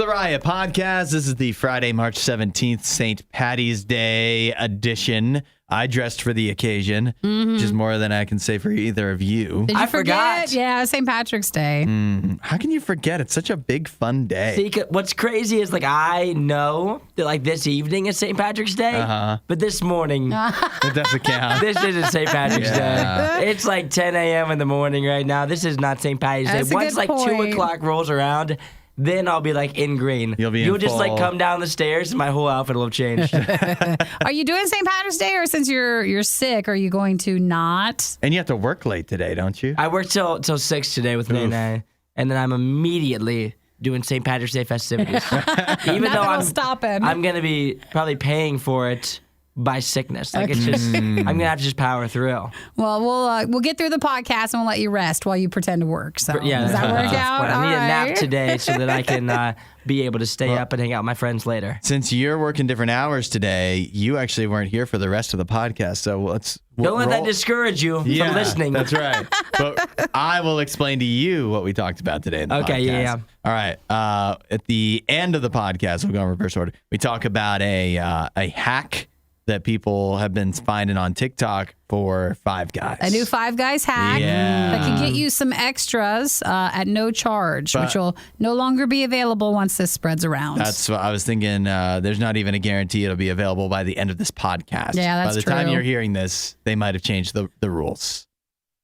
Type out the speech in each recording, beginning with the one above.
The RIOT Podcast. This is the Friday, March 17th, St. Patty's Day edition. I dressed for the occasion, which is more than I can say for either of you. Did you forget? forget? Yeah, St. Patrick's Day. How can you forget? It's such a big, fun day. See, what's crazy is, like, I know that, like, this evening is St. Patrick's Day, but this morning, It doesn't count. this isn't St. Patrick's Day. It's like 10 a.m. in the morning right now. This is not St. Patty's That's Day. a Once, good like, 2 point. o'clock rolls around, then I'll be, like, in green. You'll just, like, full- come down the stairs and my whole outfit will have changed. Are you doing St. Patrick's Day, or since you're sick, are you going to not? And you have to work late today, don't you? I worked till 6 today with Nene, and then I'm immediately doing St. Patrick's Day festivities. Even though Nothing will stop him. I'm going to be probably paying for it by sickness. Like, it's just, I'm going to have to just power through. Well, we'll get through the podcast and we'll let you rest while you pretend to work. So Yeah, does that that's work the out? plan. I need All a nap right. today so that I can be able to stay up and hang out with my friends later. Since you're working different hours today, you actually weren't here for the rest of the podcast. So Don't let that roll- discourage you from listening. That's right. But I will explain to you what we talked about today in the podcast. Okay, yeah. All right. At the end of the podcast, we'll go in reverse order. We talk about a hack that people have been finding on TikTok for Five Guys. A new Five Guys hack that can get you some extras at no charge, which will no longer be available once this spreads around. That's what I was thinking. There's not even a guarantee it'll be available by the end of this podcast. Yeah, that's By the time true. you're hearing this, they might have changed the rules.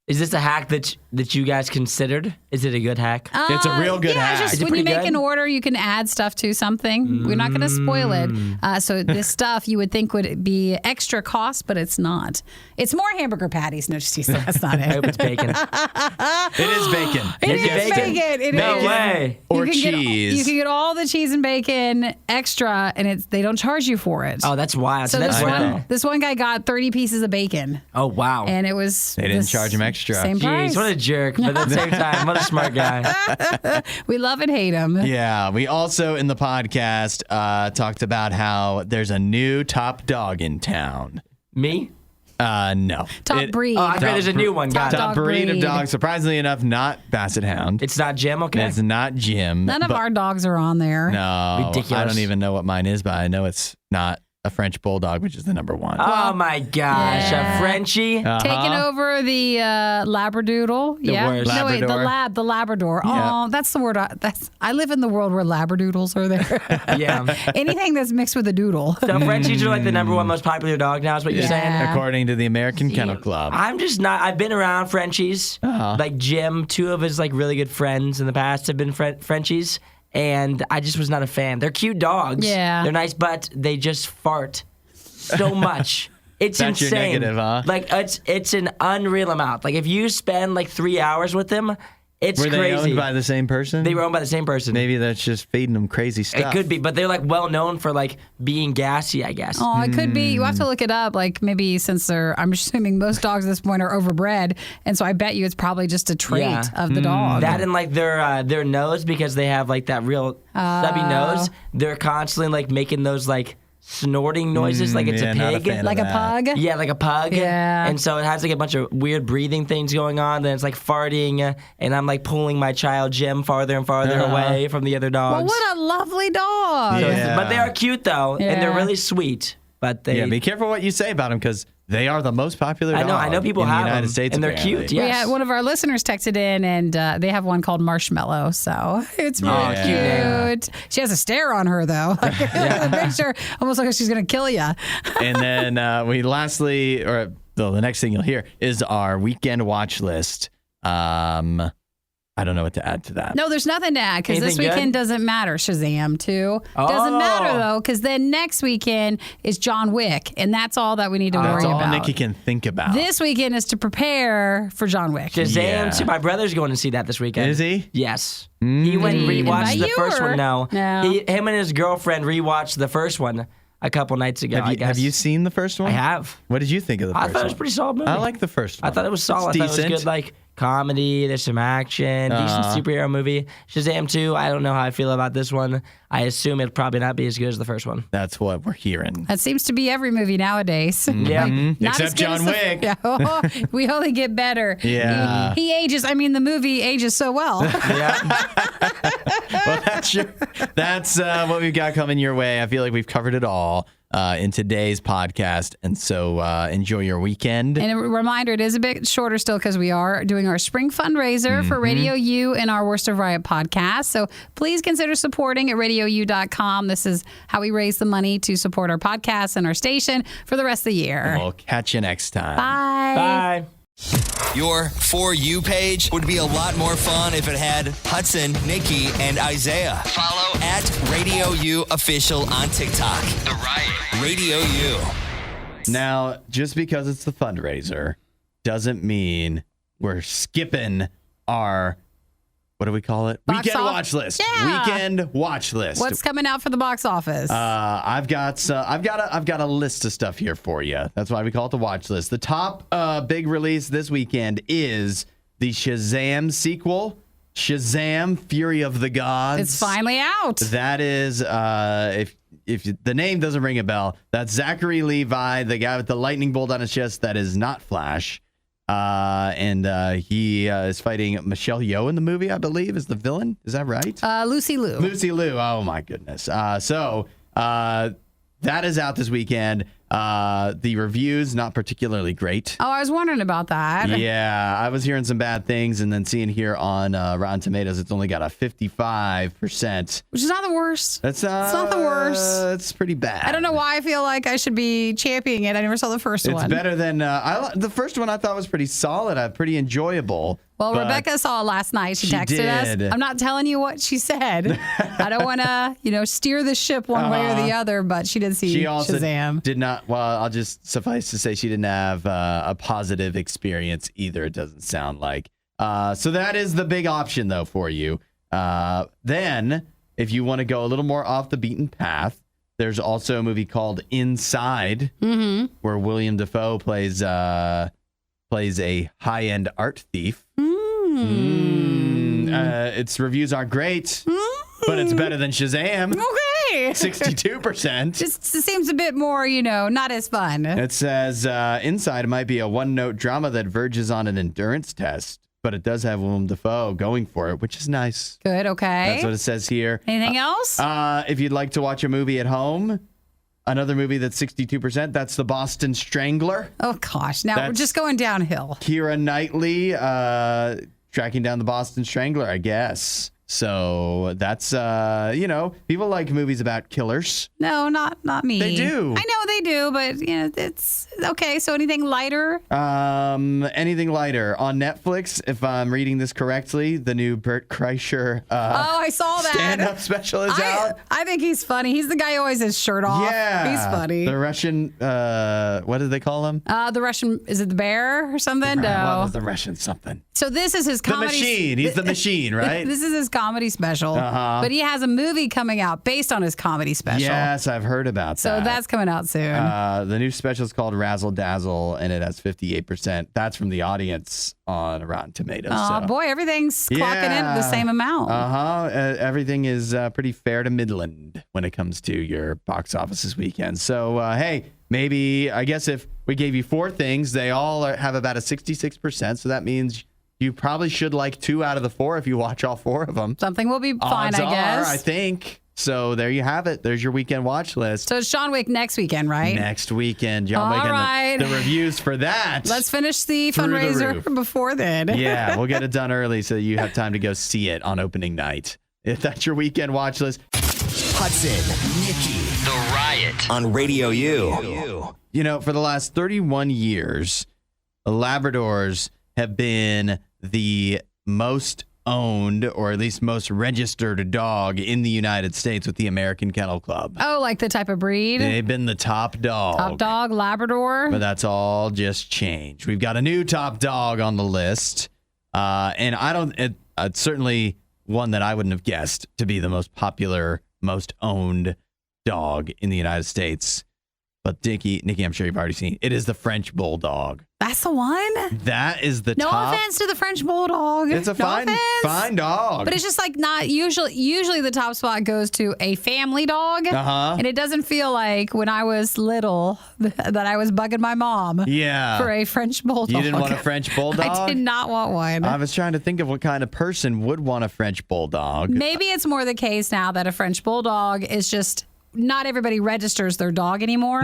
Is this a hack that you guys considered? Is it a good hack? It's a real good hack. Just Is it when you pretty make good? an order, you can add stuff to something. We're not going to spoil it. So this stuff you would think would be extra cost, but it's not. It's more hamburger patties. No, just teasing. That's not I it. hope it's bacon. It is bacon. It is bacon? bacon. It No is. way. Or You can cheese. you can get all the cheese and bacon extra, and they don't charge you for it. Oh, that's wild. so that's this one guy got 30 pieces of bacon, Oh, wow. and it was They didn't this charge him extra. Same Jeez, price. what a jerk. But at the same time, what a smart guy. We love and hate him. Yeah, we also in the podcast talked about how there's a new top dog in town. Me? No. Top breed. Oh, I bet there's a new one. Top Got it. Top dog breed of breed. dog. Surprisingly enough, not Basset Hound. It's not Jim, okay? It's not Jim. None of but- our dogs are on there. No, Ridiculous. I don't even know what mine is, but I know it's not a French Bulldog, which is the number one. Oh, my gosh. Yeah. A Frenchie? Taking over the Labradoodle. Yeah. worst. No, wait, Labrador. the Labrador. Yeah. Oh, that's the word. I live in the world where Labradoodles are there. Yeah. Anything that's mixed with a doodle. So Frenchies are like the number one most popular dog now is what you're saying? Yeah. According to the American Kennel Club. I'm just not. I've been around Frenchies. Like Jim, 2 of his like really good friends in the past have been Frenchies, and I just was not a fan. They're cute dogs. Yeah. They're nice, but they just fart so much. It's That's your insane. negative, huh? Like it's an unreal amount. Like if you spend like 3 hours with them, it's Were they crazy. owned by the same person? They were owned by the same person. Maybe that's just feeding them crazy stuff. It could be, but they're like well known for like being gassy, I guess. Oh, it could be. You have to look it up. Like maybe since I'm assuming most dogs at this point are overbred, and so I bet you it's probably just a trait Yeah. of the dog. That and like their nose, because they have like that real stubby nose. They're constantly like making those like snorting noises, like it's yeah, a not a pig. fan of like a that. pug. Yeah, like a pug. Yeah. And so it has like a bunch of weird breathing things going on. Then it's like farting, and I'm like pulling my child Jim farther and farther away from the other dogs. Well, what a lovely dog. So Yeah. but they are cute though, and they're Yeah. really sweet. But they, Yeah, be careful what you say about them because they are the most popular dog I know people in have the United them, States, and they're apparently. cute. We Yes. had one of our listeners texted in, and they have one called Marshmallow. So it's really Oh, cute name. cute. She has a stare on her though. Like, the picture almost like she's gonna kill you. And then we lastly, or the next thing you'll hear is our weekend watch list. I don't know what to add to that. No, there's nothing to add because this Anything good? weekend doesn't matter. Shazam too doesn't Oh. matter though because then next weekend is John Wick, and that's all that we need to worry That's all about. Nikki can think about. This weekend is to prepare for John Wick. Shazam! Yeah. too. My brother's going to see that this weekend. Is he? Yes. He went and Did he rewatched invite the you, first or- one. No. No. Him and his girlfriend rewatched the first one a couple nights ago. I guess. Have you seen the first one? I have. What did you think of the I first thought it was one? a pretty solid movie. I like the first one. I thought it was solid. It's I thought it was decent. good, like comedy. There's some action. Decent superhero movie. Shazam 2. I don't know how I feel about this one. I assume it'll probably not be as good as the first one. That's what we're hearing. That seems to be every movie nowadays. Yeah. Not as Except good John as the- Wick. Yeah. Oh, we only get better. Yeah. He ages. I mean, the movie ages so well. Yeah. Well, that's what we've got coming your way. I feel like we've covered it all in today's podcast. And so enjoy your weekend. And a reminder, it is a bit shorter still because we are doing our spring fundraiser for Radio U and our Worst of Riot podcast. So please consider supporting at RadioU.com. This is how we raise the money to support our podcast and our station for the rest of the year. We'll catch you next time. Bye. Bye. Your For You page would be a lot more fun if it had Hudson, Nikki, and Isaiah. Follow at Radio U Official on TikTok. The Riot. Radio U. Now, just because it's the fundraiser doesn't mean we're skipping our, what do we call it? Box Weekend off- watch list. Yeah. Weekend watch list. What's coming out for the box office? I've got a list of stuff here for you. That's why we call it the watch list. The top big release this weekend is the Shazam sequel, Shazam: Fury of the Gods. It's finally out. That is, if the name doesn't ring a bell, that's Zachary Levi, the guy with the lightning bolt on his chest. That is not Flash. And he is fighting Michelle Yeoh in the movie, I believe, is the villain. Is that right? Lucy Liu. Lucy Liu. Oh, my goodness. So that is out this weekend. The reviews, not particularly great. Oh, I was wondering about that. Yeah, I was hearing some bad things, and then seeing here on Rotten Tomatoes, it's only got a 55%. Which is not the worst. That's It's not the worst. It's pretty bad. I don't know why I feel like I should be championing it. I never saw the first It's one. better than the first one. I thought was pretty solid, pretty enjoyable. Well, but Rebecca saw it last night. She texted did. us. I'm not telling you what she said. I don't want to, steer the ship one way or the other, but she did see She also Shazam. did not. Well, I'll just suffice to say she didn't have a positive experience either. It doesn't sound like. So that is the big option though for you. Then, if you want to go a little more off the beaten path, there's also a movie called Inside, where William Dafoe plays a high-end art thief. Its reviews aren't great, but it's better than Shazam. Okay. 62%. Just seems a bit more, not as fun. It says Inside might be a one-note drama that verges on an endurance test, but it does have Willem Dafoe going for it, which is nice. Good, okay. That's what it says here. Anything else? If you'd like to watch a movie at home, another movie that's 62%, that's The Boston Strangler. Oh, gosh. Now we're That's- just going downhill. Keira Knightley tracking down the Boston Strangler, I guess. So that's, people like movies about killers. No, not me. They do. I know they do, but, it's okay. So anything lighter? Anything lighter on Netflix, if I'm reading this correctly, the new Bert Kreischer I saw that. stand-up special is out. I think he's funny. He's the guy who always has his shirt off. Yeah, He's funny. The Russian, what did they call him? The Russian, is it the bear or something? What No. was the Russian something? So this is his The comedy. machine. He's the machine, right? This is his comedy special. But he has a movie coming out based on his comedy special. Yes, I've heard about So that. that's coming out soon. The new special is called Razzle Dazzle, and it has 58%. That's from the audience on Rotten Tomatoes. Oh, so. boy, everything's clocking in at the same amount. Everything is pretty fair to Midland when it comes to your box office this weekend. So, hey, maybe, I guess if we gave you 4 things, they all have about a 66%. So that means you probably should like 2 out of the 4 if you watch all 4 of them. Something will be fine, Odds I guess. are, I think. So there you have it. There's your weekend watch list. So it's John Wick next weekend, right? Next weekend, John Wick, All right. and the reviews for that. Let's finish the Through the fundraiser roof. before then. Yeah, we'll get it done early so you have time to go see it on opening night. If that's your weekend watch list. Hudson, Nikki, The Riot on Radio U. For the last 31 years, Labradors have been the most owned, or at least most registered dog in the United States with the American Kennel Club. Oh, like the type of breed? They've been the top dog. Top dog, Labrador. But that's all just changed. We've got a new top dog on the list. And it's certainly one that I wouldn't have guessed to be the most popular, most owned dog in the United States. But Nikki, I'm sure you've already seen. It is the French Bulldog. That's the one? That is the No top. offense to the French Bulldog. It's a No fine dog. But it's just like not usually the top spot goes to a family dog. Uh-huh. And it doesn't feel like when I was little that I was bugging my mom Yeah. for a French Bulldog. You didn't want a French Bulldog? I did not want one. I was trying to think of what kind of person would want a French Bulldog. Maybe it's more the case now that a French Bulldog is just not everybody registers their dog anymore.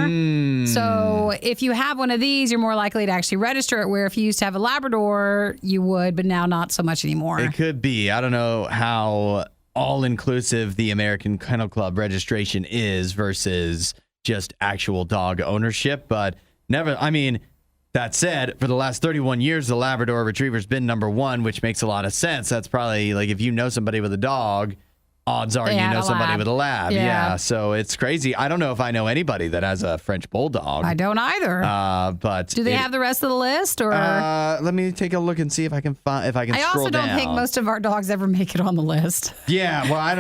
So if you have one of these, you're more likely to actually register it, where if you used to have a Labrador, you would, but now not so much anymore. It could be. I don't know how all-inclusive the American Kennel Club registration is versus just actual dog ownership, but that said, for the last 31 years, the Labrador Retriever's been number one, which makes a lot of sense. That's probably like if you know somebody with a dog, odds are They you had know a somebody lab. with a lab. Yeah. So it's crazy. I don't know if I know anybody that has a French Bulldog. I don't either. But Do they have the rest of the list, or? Let me take a look and see if I can find I scroll also don't down. think most of our dogs ever make it on the list. Yeah, well, how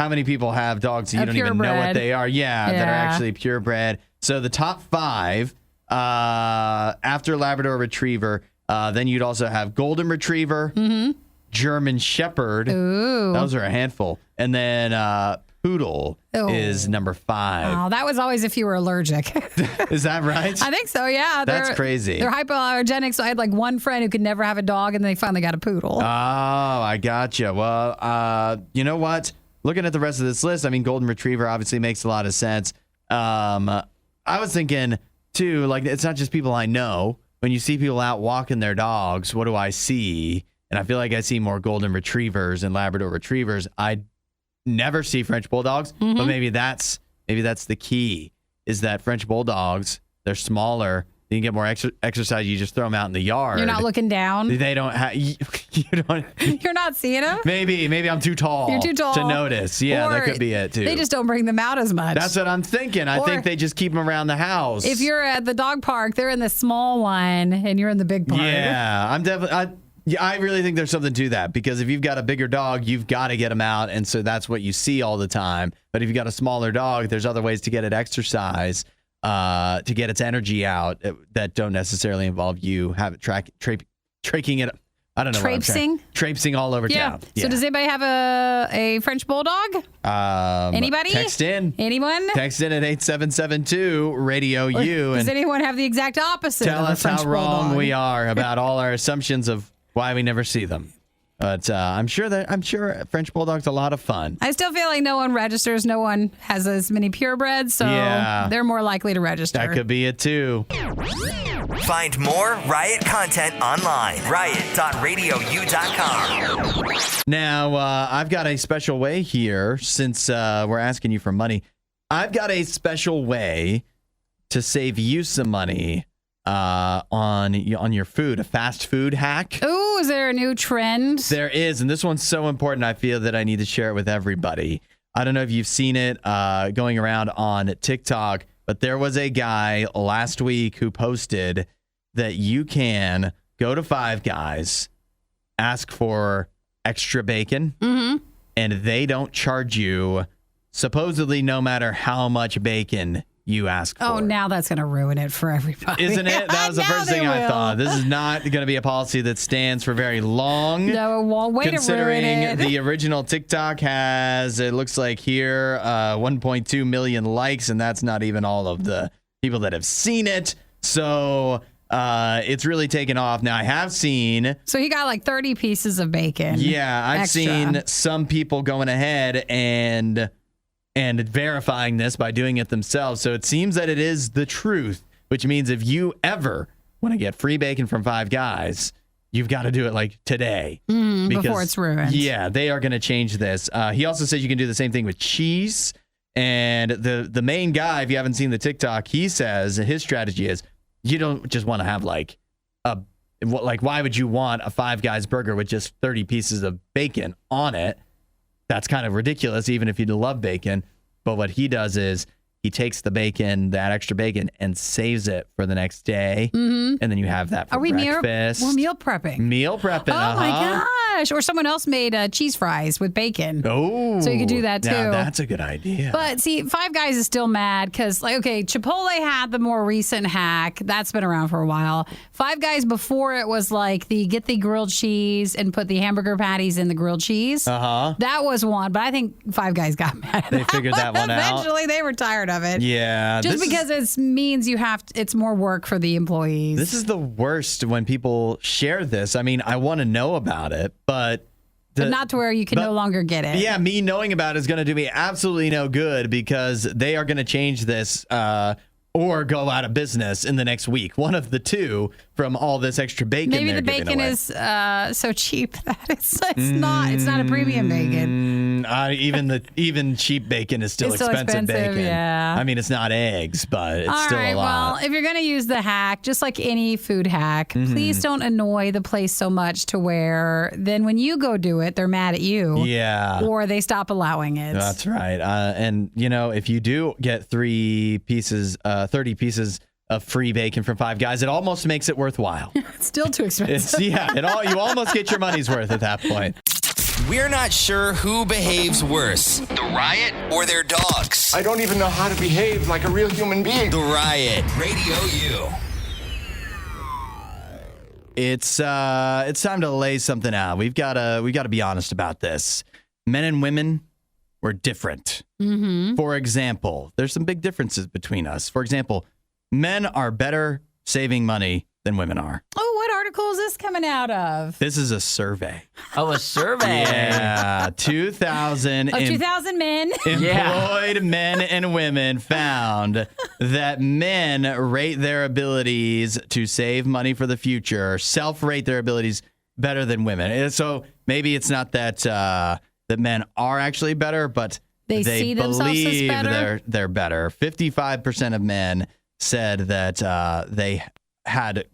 many people have dogs that you don't even know what purebred. they are? Yeah, that are Yeah. actually purebred. So the top 5, after Labrador Retriever, then you'd also have Golden Retriever, German Shepherd. Ooh. Those are a handful. And then Poodle is number 5. Oh, that was always if you were allergic. Is that right? I think so, yeah. That's crazy. They're hypoallergenic, so I had like one friend who could never have a dog, and they finally got a poodle. Oh, I gotcha. Well, you know what? Looking at the rest of this list, Golden Retriever obviously makes a lot of sense. I was thinking, too, like, it's not just people I know. When you see people out walking their dogs, what do I see? And I feel like I see more Golden Retrievers and Labrador Retrievers. I never see French Bulldogs, but maybe that's the key, is that French Bulldogs, they're smaller. You can get more exercise. You just throw them out in the yard. You're not looking down. They don't have. You don't. You're not seeing them. Maybe I'm too tall. You're too tall to notice. Yeah, Or that could be it too. They just don't bring them out as much. That's what I'm thinking. I Or- think they just keep them around the house. If you're at the dog park, they're in the small one, and you're in the big part. Yeah, I'm definitely. I really think there's something to that, because if you've got a bigger dog, you've got to get them out, and so that's what you see all the time. But if you've got a smaller dog, there's other ways to get it exercise, to get its energy out that don't necessarily involve you traking it. I don't know. Traipsing? Traipsing all over Yeah. town. So does anybody have a French Bulldog? Anybody? Text in. Anyone? Text in at 8772 RadioU Does and anyone have the exact opposite? tell of a us how French wrong Bulldog? we are about all our assumptions of why we never see them. But I'm sure French Bulldog's a lot of fun. I still feel like no one registers. No one has as many purebreds, so Yeah. they're more likely to register. That could be it too. Find more Riot content online. Riot.radiou.com. Now, I've got a special way here, since we're asking you for money. I've got a special way to save you some money on your food, a fast food hack. Ooh, is there a new trend? There is, and this one's so important, I feel that I need to share it with everybody. I don't know if you've seen it going around on TikTok, but there was a guy last week who posted that you can go to Five Guys, ask for extra bacon, and they don't charge you, supposedly, no matter how much bacon you ask for. Oh, now that's going to ruin it for everybody. Isn't it? That was the Now first they thing I will. thought. This is not going to be a policy that stands for very long. No, it won't. Way to ruin Considering it. the original TikTok has, it looks like here, 1.2 million likes, and that's not even all of the people that have seen it. So it's really taken off. Now, I have seen, So he got like 30 pieces of bacon. yeah, I've extra. seen some people going ahead and verifying this by doing it themselves. So it seems that it is the truth, which means if you ever want to get free bacon from Five Guys, you've got to do it like today. before it's ruined. Yeah, they are going to change this. He also says you can do the same thing with cheese. And the main guy, if you haven't seen the TikTok, he says his strategy is you don't just want to have like why would you want a Five Guys burger with just 30 pieces of bacon on it? That's kind of ridiculous, even if you love bacon. But what he does is he takes the bacon, that extra bacon, and saves it for the next day. And then you have that for breakfast. We're meal prepping. Meal prepping. Oh my gosh. Or someone else made cheese fries with bacon. Oh. So you could do that too. Now that's a good idea. But see, Five Guys is still mad because, like, okay, Chipotle had the more recent hack. That's been around for a while. Five Guys before it was like get the grilled cheese and put the hamburger patties in the grilled cheese. That was one, but I think Five Guys got mad. They figured that one out. Eventually, they were tired of it. Yeah. Just because it means it's more work for the employees. This is the worst when people share this. I mean, I want to know about it, but not to where you can no longer get it. Yeah, me knowing about it is going to do me absolutely no good because they are going to change this or go out of business in the next week. One of the two from all this extra bacon. Maybe the bacon is so cheap that it's not a premium bacon. Even cheap bacon is still expensive bacon. Yeah. I mean, it's not eggs, but it's still a lot. Well, if you're going to use the hack, just like any food hack, please don't annoy the place so much to where then when you go do it, they're mad at you. Yeah. Or they stop allowing it. That's right. And, if you do get 30 pieces of free bacon from Five Guys, it almost makes it worthwhile. It's still too expensive. You almost get your money's worth at that point. We're not sure who behaves worse, the Riot or their dogs. I don't even know how to behave like a real human being. The Riot, Radio U. It's time to lay something out. We gotta be honest about this. Men and women, we're different. For example, there's some big differences between us. For example, men are better saving money than women are. Oh, what article is this coming out of? This is a survey. Oh, a survey. Yeah, 2,000 2,000 men. Employed men and women found that men rate their abilities to save money for the future, self-rate their abilities better than women. And so maybe it's not that that men are actually better, but they see themselves as believe better? they're better. 55% of men said that they had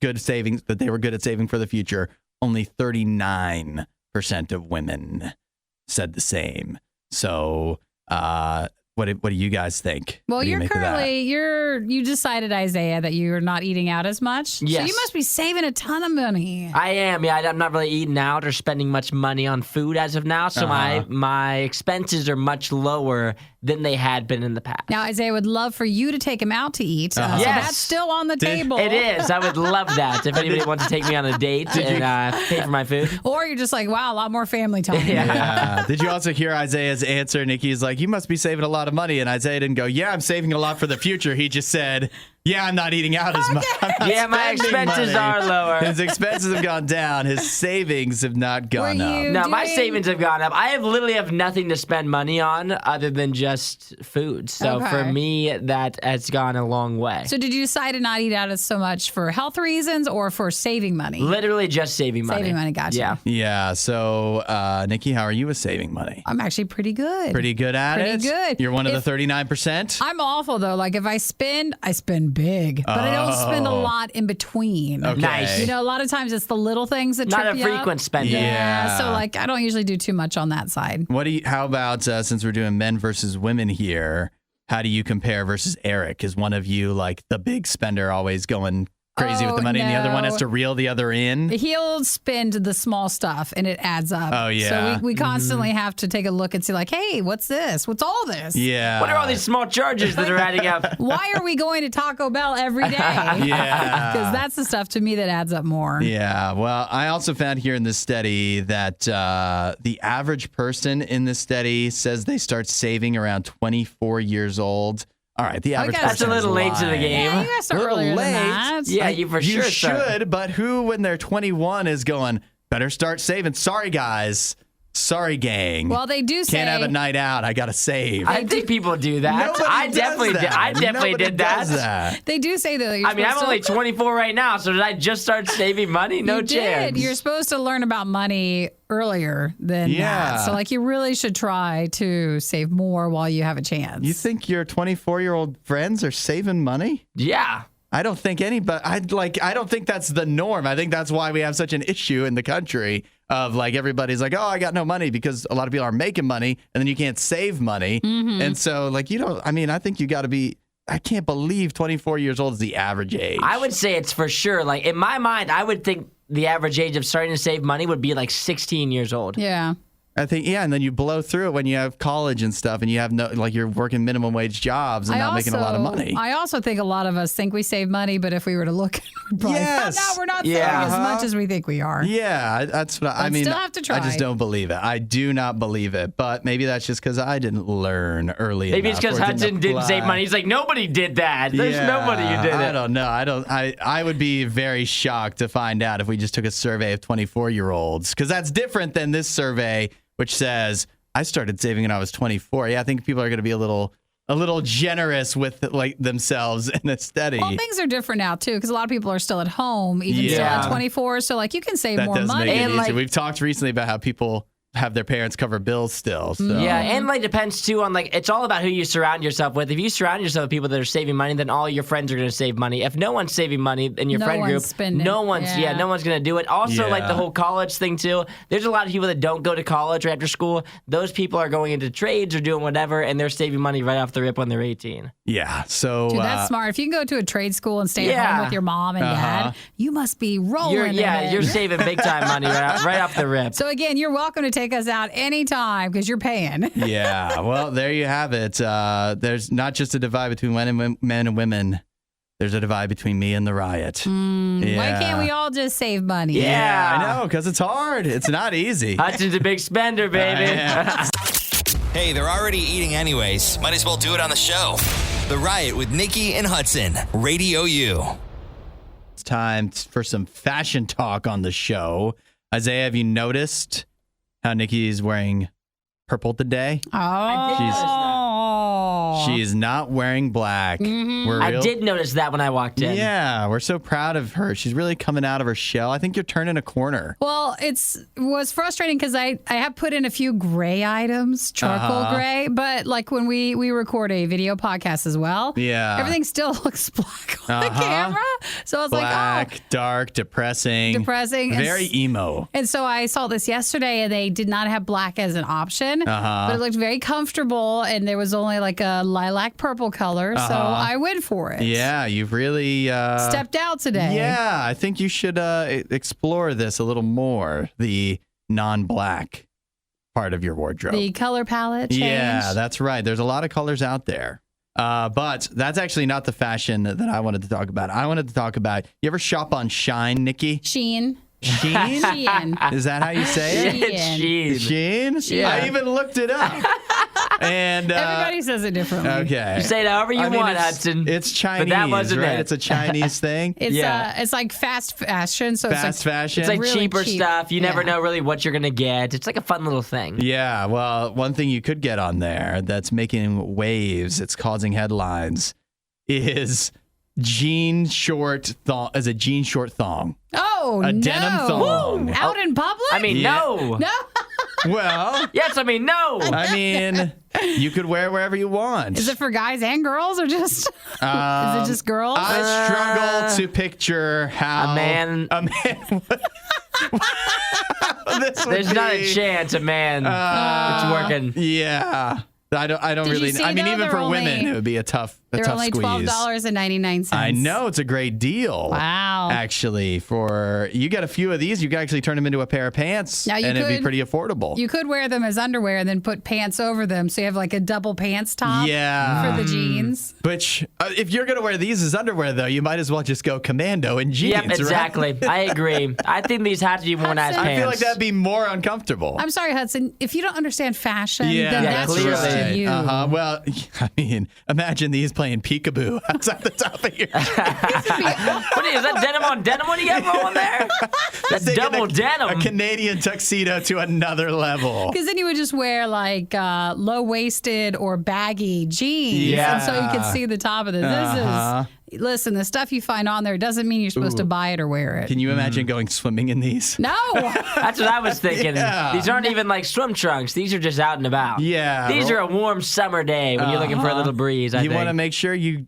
good savings, that they were good at saving for the future. Only 39% of women said the same. So, what do you guys think? Well, What do you you're make of that? currently you decided, Isaiah, that you're not eating out as much. Yes. So you must be saving a ton of money. I am. Yeah, I'm not really eating out or spending much money on food as of now. So my expenses are much lower than they had been in the past. Now, Isaiah would love for you to take him out to eat. So Yes. that's still on the table. It is. I would love that. If anybody wants to take me on a date and pay for my food. Or you're just like, wow, a lot more family time. Yeah. Did you also hear Isaiah's answer? Nikki's like, you must be saving a lot of money. And Isaiah didn't go, yeah, I'm saving a lot for the future. He just said, yeah, I'm not eating out as much. Yeah, my expenses are lower. His expenses have gone down. His savings have not gone Were up. you No, my doing- savings have gone up. I literally have nothing to spend money on other than just food. So Okay. for me, that has gone a long way. So did you decide to not eat out as so much for health reasons or for saving money? Literally just saving money. Saving money, gotcha. Yeah. Yeah. So, Nikki, how are you with saving money? I'm actually pretty good. Pretty good at it? Pretty good. You're one of the 39%? I'm awful, though. Like, if I spend big. But I don't spend a lot in between. Okay. Nice. You know, a lot of times it's the little things that Not trip a you up. frequent spender. Yeah. So, like, I don't usually do too much on that side. How about, since we're doing men versus women here, how do you compare versus Eric? Is one of you like the big spender always going crazy with the money and the other one has to reel the other in? He'll spend the small stuff and it adds up. Oh, yeah. So we constantly have to take a look and see, like, hey, what's this? What's all this? Yeah. What are all these small charges that are adding up? Why are we going to Taco Bell every day? Yeah. Because that's the stuff to me that adds up more. Yeah. Well, I also found here in this study that the average person in this study says they start saving around 24 years old. All right, the average guys- person That's a little is late to the lying. game. Yeah, you guys start A little earlier late. than that. Yeah, you for You sure should, but who, when they're 21, is going, better start saving? Sorry, guys. Sorry, gang. Well, they do say Can't have a night out. I got to save. I think people do that. Nobody I does definitely that. did. I definitely Nobody did does that. they do say that. You're I mean, I'm supposed only to- 24 right now, so did I just start saving money? No you chance. did. You're supposed to learn about money earlier than Yeah. that. So, like, you really should try to save more while you have a chance. You think your 24-year-old friends are saving money? Yeah. I don't think anybody. I don't think that's the norm. I think that's why we have such an issue in the country of like everybody's like, oh, I got no money because a lot of people are making money and then you can't save money. And so like, I think you got to be, I can't believe 24 years old is the average age. I would say it's for sure. Like in my mind, I would think the average age of starting to save money would be like 16 years old. Yeah. I think, and then you blow through it when you have college and stuff and you have you're working minimum wage jobs and not making a lot of money. I also think a lot of us think we save money, but if we were to look, we'd probably Yes. no, we're not saving as much as we think we are. Yeah, that's what I mean. Still have to try. I just don't believe it. I do not believe it. But maybe that's just because I didn't learn early enough. Maybe it's because Hudson didn't save money. He's like, nobody did that. There's nobody who did it. I don't know. I would be very shocked to find out if we just took a survey of 24-year-olds because that's different than this survey, which says I started saving when I was 24. Yeah, I think people are going to be a little generous with like themselves and a steady. Well, things are different now too because a lot of people are still at home, even still at 24. So like you can save more money. Make it And, easier. like- We've talked recently about how people have their parents cover bills still. So. Yeah, and like depends too on like it's all about who you surround yourself with. If you surround yourself with people that are saving money, then all your friends are going to save money. If no one's saving money in your No friend one's group, spending. no one's going to do it. Also, like the Yeah. whole college thing too. There's a lot of people that don't go to college right after school. Those people are going into trades or doing whatever, and they're saving money right off the rip when they're 18. Yeah. So Dude, that's smart. If you can go to a trade school and stay at Yeah. home with your mom and dad, you must be rolling. You're saving big time money right off the rip. So again, you're welcome to take us out anytime because you're paying. Yeah, well, there you have it. There's not just a divide between men and women. There's a divide between me and the riot. Why can't we all just save money? Yeah. I know, because it's hard. It's not easy. Hudson's a big spender, baby. Yeah. Hey, they're already eating anyways. Might as well do it on the show. The Riot with Nikki and Hudson. Radio U. It's time for some fashion talk on the show. Isaiah, have you noticed how Nikki's wearing purple today? She is not wearing black. I did notice that when I walked in. Yeah, we're so proud of her. She's really coming out of her shell. I think you're turning a corner. Well, it was frustrating because I have put in a few gray items, charcoal gray, but like when we record a video podcast as well, everything still looks black on the camera. So I was Black, like, dark, depressing. Very emo. And so I saw this yesterday and they did not have black as an option, but it looked very comfortable and there was only like a lilac purple color. So I went for it. Yeah, you've really stepped out today. Yeah, I think you should explore this a little more, the non-black part of your wardrobe. The color palette change. Yeah, that's right. There's a lot of colors out there. But that's actually not the fashion that I wanted to talk about. I wanted to talk about, you ever shop on Shine, Nikki? Shein. Shein? Is that how you say it? It's Shein. Shein? I even looked it up. And everybody says it differently. Okay. You say it however you want, Hudson. It's Chinese, but that wasn't right? it. It's a Chinese thing. It's like fast fashion. So fast fashion. It's like really cheaper cheap. stuff. You never know really what you're gonna get. It's like a fun little thing. Yeah. Well, one thing you could get on there that's making waves, it's causing headlines, is jean short thong. As a jean short thong. Oh, A no. denim thong. Out in public? I mean, no. No. Well, Yes, I mean, no. I mean, you could wear it wherever you want. Is it for guys and girls or just is it just girls? I struggle to picture how A man- this would There's not a be. chance a man it's working. Yeah. I don't Did you really. see, I mean, though, even they're for only- women, it would be a tough They're only squeeze. $12.99. I know, it's a great deal. Wow. Actually, for you get a few of these, you can actually turn them into a pair of pants, Now, you and it'd be could- pretty affordable. You could wear them as underwear and then put pants over them, so you have like a double pants top Yeah. for the jeans. Which, if you're gonna wear these as underwear, though, you might as well just go commando in jeans. Yep, exactly. Right? I agree. I think these have to be worn as Hudson- pants. I feel like that'd be more uncomfortable. I'm sorry, Hudson. If you don't understand fashion, Yeah, then that's that's just right. to you. Well, I mean, imagine these playing peekaboo outside the top of your. What is that, denim on denim? What do you got rolling there? That's Taking double a denim. Canadian tuxedo to another level. Because then you would just wear like low-waisted or baggy jeans, Yeah. and so you could see the top of it. Listen, the stuff you find on there doesn't mean you're supposed to buy it or wear it. Can you imagine going swimming in these? No. That's what I was thinking. Yeah. These aren't even like swim trunks. These are just out and about. Yeah. These are a warm summer day when you're looking for a little breeze, I You think. want to make sure you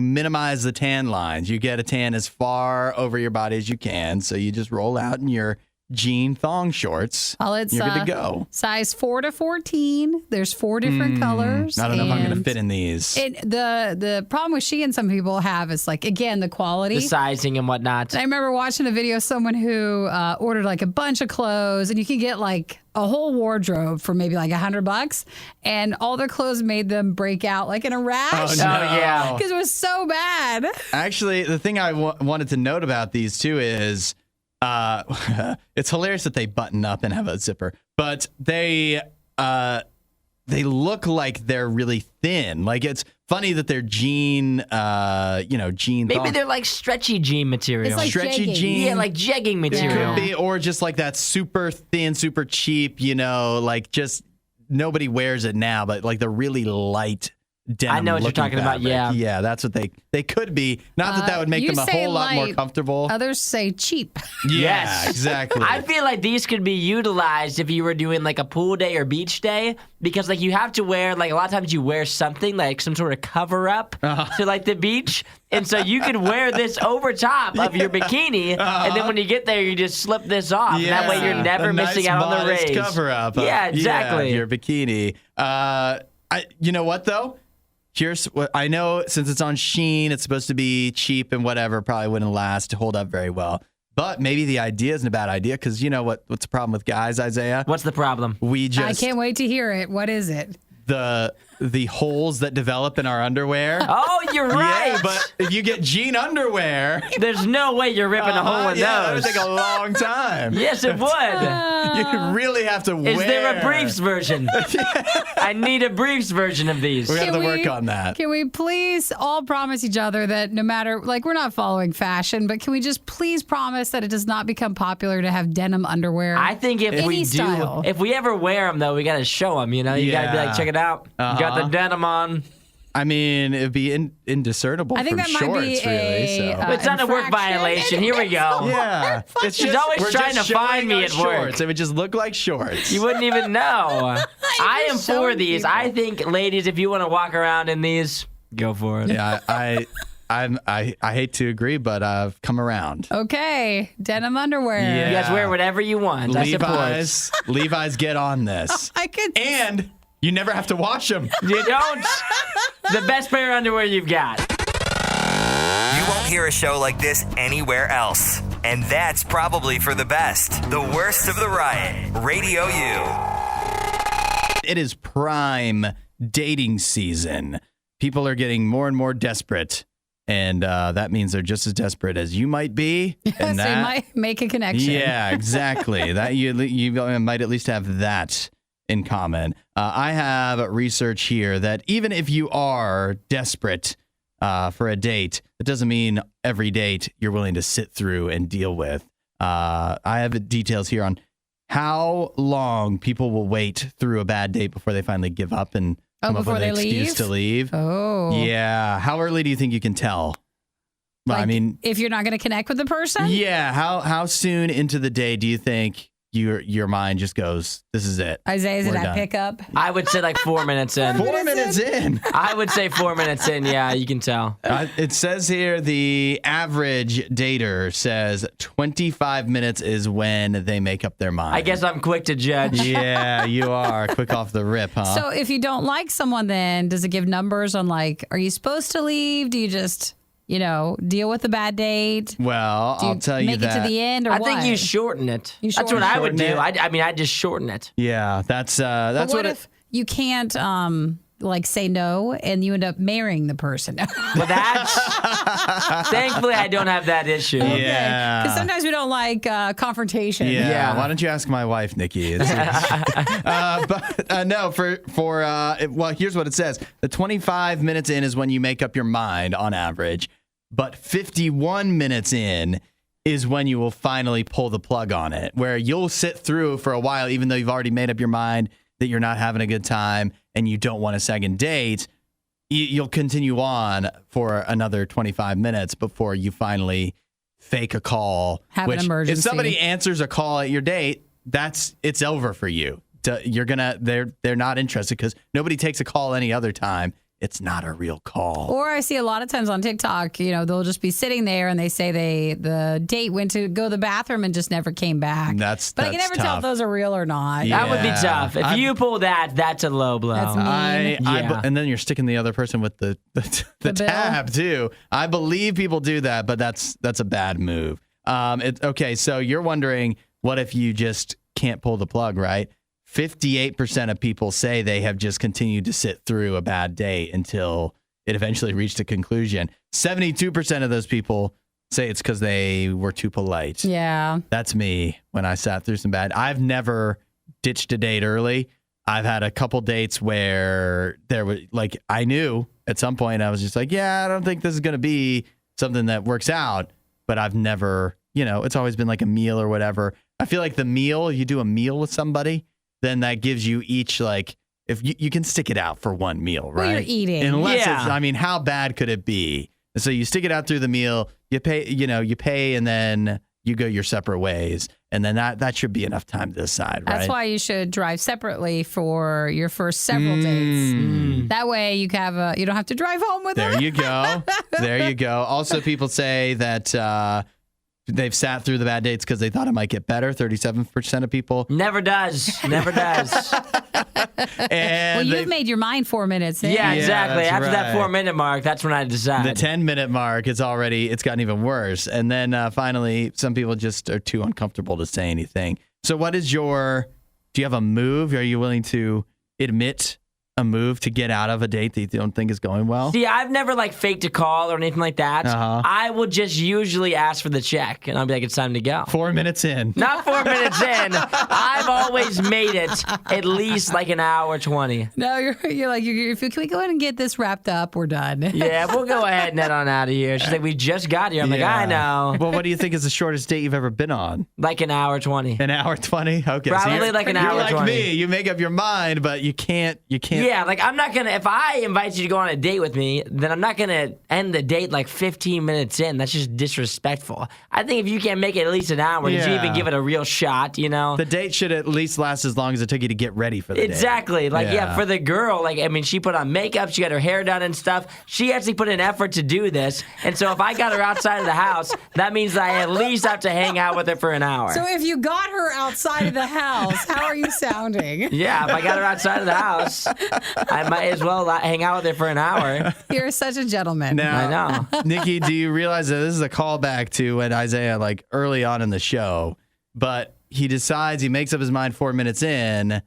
minimize the tan lines. You get a tan as far over your body as you can. So you just roll out in your jean thong shorts, Well, it's you're good to go. size 4 to 14. There's 4 different colors. I don't know if I'm going to and fit in these. The problem with Shein some people have is like, again, the quality. The sizing and whatnot. I remember watching a video of someone who ordered like a bunch of clothes, and you can get like a whole wardrobe for maybe like $100, and all their clothes made them break out like in a rash. Oh, no. yeah. Because it was so bad. Actually, the thing I wanted to note about these two is it's hilarious that they button up and have a zipper, but they look like they're really thin. Like, it's funny that they're jean, jean. Maybe thong. they're like stretchy jean material. It's like Stretchy jegging. jean. yeah, like jegging It material. could be, or just like that super thin, super cheap, like just nobody wears it now, but like the really light denim. I know what you're looking talking about, fabric. yeah. Yeah, that's what they could be. Not that would make You them a say whole lot more light, comfortable. Others say cheap. Yeah, Yes. exactly. I feel like these could be utilized if you were doing like a pool day or beach day, because like you have to wear, like a lot of times you wear something like some sort of cover up to like the beach. And so you could wear this over top of your bikini, and then when you get there, you just slip this off. And that way you're never a missing nice out on the modest rays. cover up. Yeah, exactly. Your bikini. You know what though? Here's what I know. Since it's on Shein, it's supposed to be cheap and whatever. Probably wouldn't last, hold up very well. But maybe the idea isn't a bad idea, because you know what's the problem with guys, Isaiah? What's the problem? We I just can't wait to hear it. What is it? the holes that develop in our underwear. Oh, you're right. Yeah, but if you get jean underwear, There's no way you're ripping a hole in that would those. take a long time. Yes, it would. You really have to wear. Is there a briefs version? I need a briefs version of these. We have to Can work on that. Can we please all promise each other that no matter, like, we're not following fashion, but can we just please promise that it does not become popular to have denim underwear? I think if Any we style. do, if we ever wear them though, we gotta show them. You know, you gotta be Yeah. like, check it out. You got the denim on. I mean, it'd be indiscernible I think from that might shorts, be really. So. It's not a work infraction. violation. Here we go. Yeah, it's She's just, always we're trying just to find showing me our at work. shorts. It would just look like shorts. You wouldn't even know. I am just for showing these. people. I think, ladies, if you want to walk around in these, go for it. Yeah, I hate to agree, but I've come around. Okay, denim underwear. Yeah. You guys wear whatever you want. I support. Levi's get on this. I could. And you never have to wash them. You don't. The best pair of underwear you've got. You won't hear a show like this anywhere else. And that's probably for the best. The worst of the riot. Radio U. It is prime dating season. People are getting more and more desperate. And that means they're just as desperate as you might be. so And you might make a connection. Yeah, exactly. That you might at least have that in common. I have research here that even if you are desperate for a date, it doesn't mean every date you're willing to sit through and deal with. I have details here on how long people will wait through a bad date before they finally give up and come up before with an they excuse leave? to leave. Oh. Yeah. How early do you think you can tell? Well, I Like, mean, if you're not going to connect with the person? yeah. How soon into the day do you think your mind just goes, this is it? Isaiah's in We're that done. pickup. I would say like 4 minutes in. 4 minutes in. I would say 4 minutes in. Yeah, you can tell. It says here the average dater says 25 minutes is when they make up their mind. I guess I'm quick to judge. Yeah, you are quick off the rip, huh? So if you don't like someone, then does it give numbers on like, are you supposed to leave? Do you just, deal with the bad date? well, Do I'll tell you make that. it to the end, or I what? think you shorten it. You That's what I would do. shorten it? I mean, I'd just shorten it. Yeah, that's But what what if you can't say no and you end up marrying the person? But that's thankfully I don't have that issue. Yeah. Because sometimes we don't like confrontation. Yeah. Yeah. Why don't you ask my wife, Nikki? No, well, here's what it says. The 25 minutes in is when you make up your mind on average, but 51 minutes in is when you will finally pull the plug on it, where you'll sit through for a while, even though you've already made up your mind that you're not having a good time and you don't want a second date. You'll continue on for another 25 minutes before you finally fake a call. Have an If emergency. somebody answers a call at your date, it's over for you. They're not interested because nobody takes a call any other time it's not a real call. Or I see a lot of times on TikTok, they'll just be sitting there and they say the date went to go to the bathroom and just never came back. But I can never tell if those are real or not. That would be tough. If you pull that, that's a low blow. That's mean. And then you're sticking the other person with the tab too. I believe people do that, but that's a bad move. Okay, so you're wondering, what if you just can't pull the plug, right? 58% of people say they have just continued to sit through a bad date until it eventually reached a conclusion. 72% of those people say it's because they were too polite. Yeah. That's me when I sat through some bad. I've never ditched a date early. I've had a couple dates where there was I knew at some point I was just like, yeah, I don't think this is going to be something that works out. But I've never, it's always been like a meal or whatever. I feel like the meal, you do a meal with somebody, then that gives you each if you can stick it out for one meal, right? Well, you're eating. Unless it's, how bad could it be? So you stick it out through the meal, you pay and then you go your separate ways. And then that should be enough time to decide, right? That's why you should drive separately for your first several dates. That way you don't have to drive home with them. There you go. There you go. Also, people say that they've sat through the bad dates because they thought it might get better. 37% of people. Never does. Never does. And you've made your mind 4 minutes in. Yeah, exactly. After that right. 4-minute mark, that's when I decide. The 10-minute mark, it's gotten even worse. And then finally, some people just are too uncomfortable to say anything. So do you have a move? Are you willing to admit a move to get out of a date that you don't think is going well? See, I've never faked a call or anything like that. I will just usually ask for the check, and I'll be like, it's time to go. 4 minutes in. Not 4 minutes in. I've always made it at least an hour 20. No, you're like, can we go ahead and get this wrapped up? We're done. Yeah, we'll go ahead and head on out of here. She's like, we just got here. I'm like, I know. Well, what do you think is the shortest date you've ever been on? An hour 20. An hour 20? Okay. Probably so an hour 20. You're like me. You make up your mind, but you can't. Yeah, I'm not going to, if I invite you to go on a date with me, then I'm not going to end the date 15 minutes in. That's just disrespectful. I think if you can't make it at least an hour, you should even give it a real shot, The date should at least last as long as it took you to get ready for the date. Exactly. For the girl, she put on makeup, she got her hair done and stuff. She actually put in effort to do this. And so if I got her outside of the house, that means that I at least have to hang out with her for an hour. So if you got her outside of the house, how are you sounding? Yeah, if I got her outside of the house, I might as well hang out with her for an hour. You're such a gentleman. Now, I know. Nikki, do you realize that this is a callback to when Isaiah, early on in the show, but he makes up his mind 4 minutes in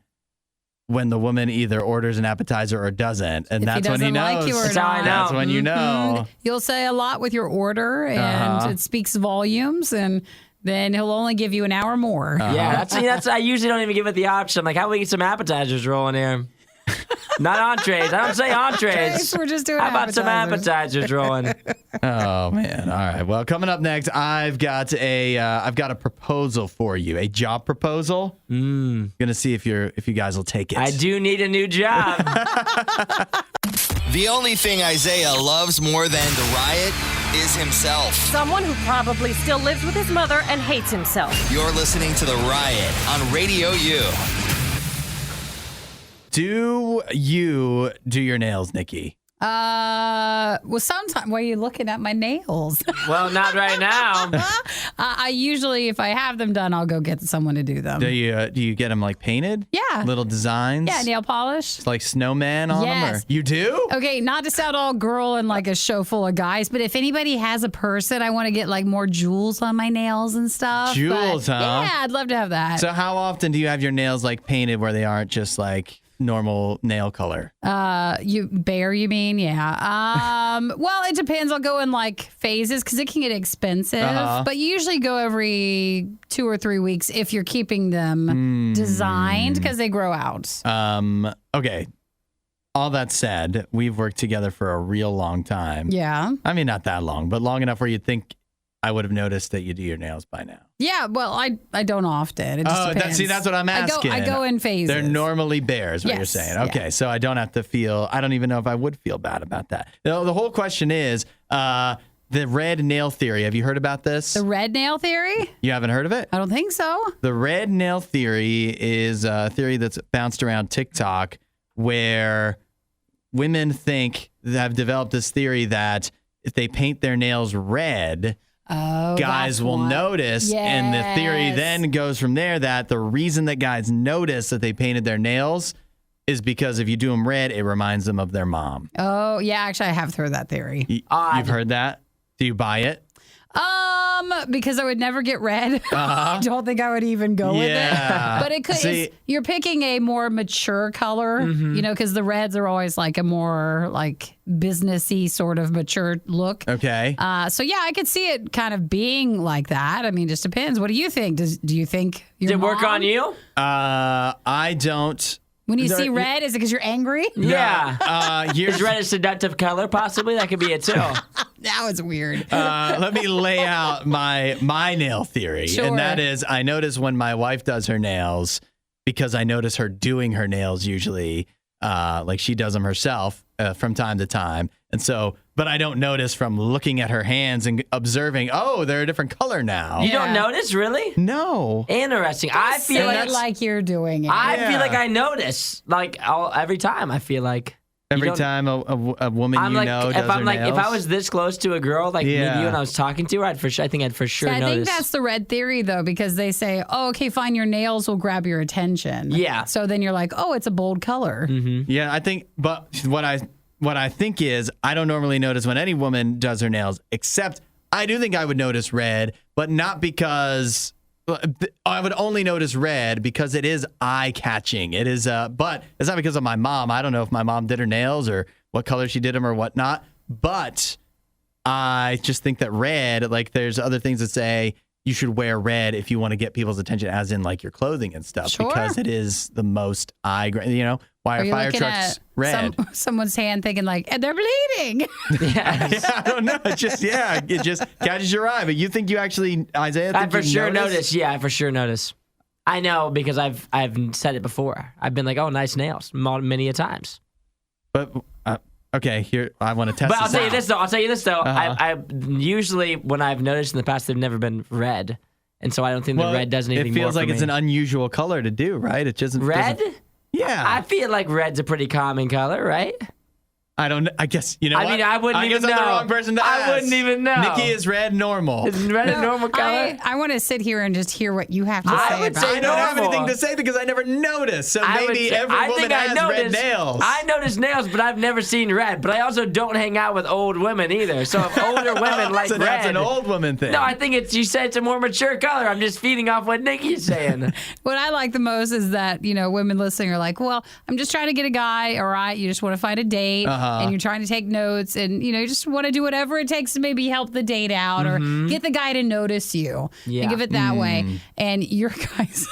when the woman either orders an appetizer or doesn't. And that's when he knows. Like you or that's how I know. That's when you know. You'll say a lot with your order, and it speaks volumes, and then he'll only give you an hour more. Yeah, that's I usually don't even give it the option. I'm like, how do we get some appetizers rolling here? Not entrees. I don't say entrees. We're just doing How about some appetizers rolling? Oh man! All right. Well, coming up next, I've got a proposal for you, a job proposal. Gonna see if you guys will take it. I do need a new job. The only thing Isaiah loves more than the riot is himself. Someone who probably still lives with his mother and hates himself. You're listening to The Riot on Radio U. Do you do your nails, Nikki? Well, sometimes. Why are you looking at my nails? Well, not right now. I usually, if I have them done, I'll go get someone to do them. Do you get them painted? Yeah. Little designs? Yeah, nail polish. Like snowman on them? Or? You do? Okay, not to sound all girl and a show full of guys, but if anybody has a person, I want to get more jewels on my nails and stuff. Jewels, huh? Yeah, I'd love to have that. So how often do you have your nails painted where they aren't just normal nail color? You mean? Yeah. Well, it depends. I'll go in phases because it can get expensive. But you usually go every 2 or 3 weeks if you're keeping them designed because they grow out. Okay. All that said, we've worked together for a real long time. Yeah. I mean, not that long, but long enough where you'd think I would have noticed that you do your nails by now. Yeah, well, I don't often. It just depends. That's what I'm asking. I go in phases. They're normally bears, what you're saying. Okay, so I don't have to feel, I don't even know if I would feel bad about that. The whole question is the red nail theory. Have you heard about this? The red nail theory? You haven't heard of it? I don't think so. The red nail theory is a theory that's bounced around TikTok where women have developed this theory that if they paint their nails red, guys will notice. Yes. And the theory then goes from there that the reason that guys notice that they painted their nails is because if you do them red, it reminds them of their mom. Oh, yeah. Actually, I have heard that theory. You've heard that? Do you buy it? Because I would never get red. I don't think I would even go with it. But it could. You're picking a more mature color, because the reds are always like a more like businessy sort of mature look. Okay. So yeah, I could see it kind of being like that. I mean, just depends. What do you think? Do you think your Did it work mom- on you? I don't. When you see red, is it because you're angry? Yeah. Is red a seductive color? Possibly. That could be it too. Now it's weird. Let me lay out my nail theory. Sure. And that is, I notice when my wife does her nails, because I notice her doing her nails usually, like she does them herself from time to time. And so, but I don't notice from looking at her hands and observing, oh, they're a different color now. You don't notice, really? No. Interesting. I feel like you're doing it. I feel like I notice, like every time. I feel like every time a woman I'm does if her I'm like nails. if I was this close to a girl like me and you and I was talking to her, I think I'd for sure I notice. think that's the red theory though, because they say, oh, okay, fine, your nails will grab your attention. Yeah. So then you're like, oh, it's a bold color. Mm-hmm. Yeah, I think, but what I think is I don't normally notice when any woman does her nails, except I do think I would notice red, but not because I would only notice red because it is eye-catching. It is, but it's not because of my mom. I don't know if my mom did her nails or what color she did them or whatnot, but I just think that red, like there's other things that say you should wear red if you want to get people's attention, as in like your clothing and stuff, Sure. because it is the most why are fire trucks red? Someone's hand thinking like, and they're bleeding. I don't know. It just catches your eye. But you think you actually, Isaiah? I think for you sure notice? notice. Yeah, I for sure notice. I know because I've said it before. I've been like, oh, nice nails, many a times. But okay, here I want to test. But I'll tell you this though. Uh-huh. I usually when I've noticed in the past, they've never been red, and so I don't think the red does anything. It feels more like for it's me. an unusual color to do, right? It just red. Yeah, I feel like red's a pretty common color, right? I don't. I guess you know. I mean, I wouldn't even know. I'm the wrong person to ask. I wouldn't even know. Nikki, is red normal? Is red a normal color? I want to sit here and just hear what you have to I say would about say I don't have normal. anything to say because I never noticed. So I would maybe say- every I woman think I has red noticed- nails. I notice nails, but I've never seen red. But I also don't hang out with old women either. So if older women like so red, that's an old woman thing. no, I think it's. You said it's a more mature color. I'm just feeding off what Nikki's saying. What I like the most is that, women listening are like, well, I'm just trying to get a guy, all right? You just want to find a date, and you're trying to take notes, and, you just want to do whatever it takes to maybe help the date out or get the guy to notice you and give it that way. And your guys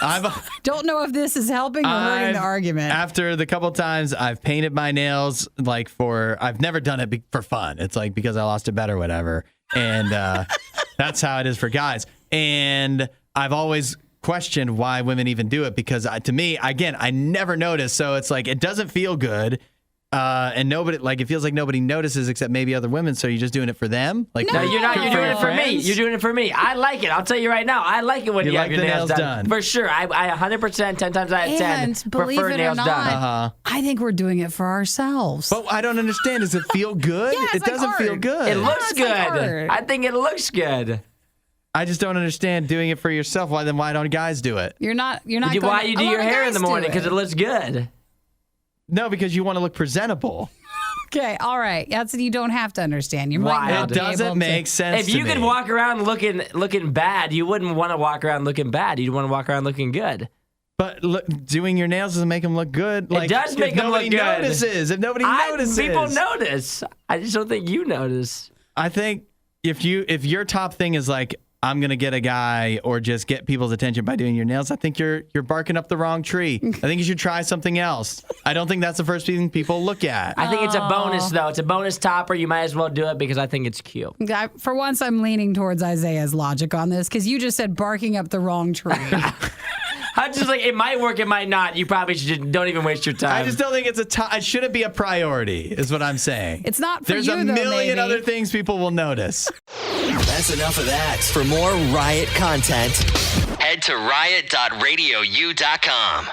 don't know if this is helping or hurting the argument. After the couple times I've painted my nails, I've never done it for fun. It's like because I lost a bet or whatever. And that's how it is for guys. And I've always questioned why women even do it because to me, again, I never noticed. So it's like, it doesn't feel good. And nobody, it feels like nobody notices except maybe other women. So you're just doing it for them? No, you're not. You're doing it for me. You're doing it for me. I like it. I'll tell you right now. I like it when you have your nails done. For sure. I 100%, 10 times out of 10, And believe prefer it or nails not, done. I think we're doing it for ourselves. But I don't understand. Does it feel good? Yeah, it's it like doesn't feel art. good. It looks it's like good. art. I think it looks good. I just don't understand doing it for yourself. Why don't guys do it? You're not. Why you do your hair in the morning? Because it looks good. No, because you want to look presentable. Okay, all right. That's you don't have to understand. You might Why? not It be doesn't able make to. sense. If to you me. could walk around looking bad, you wouldn't want to walk around looking bad. You'd want to walk around looking good. But doing your nails doesn't make them look good. It does make them look good. If nobody notices, people notice. I just don't think you notice. I think if your top thing is like, I'm gonna get a guy or just get people's attention by doing your nails, I think you're barking up the wrong tree. I think you should try something else. I don't think that's the first thing people look at. I think it's a bonus though. It's a bonus topper. You might as well do it because I think it's cute. For once, I'm leaning towards Isaiah's logic on this because you just said barking up the wrong tree. I'm just like, it might work, it might not. You probably should don't even waste your time. I just don't think it shouldn't be a priority, is what I'm saying. It's not for There's you, a though, million maybe. other things people will notice. That's enough of that. For more Riot content, head to riot.radiou.com.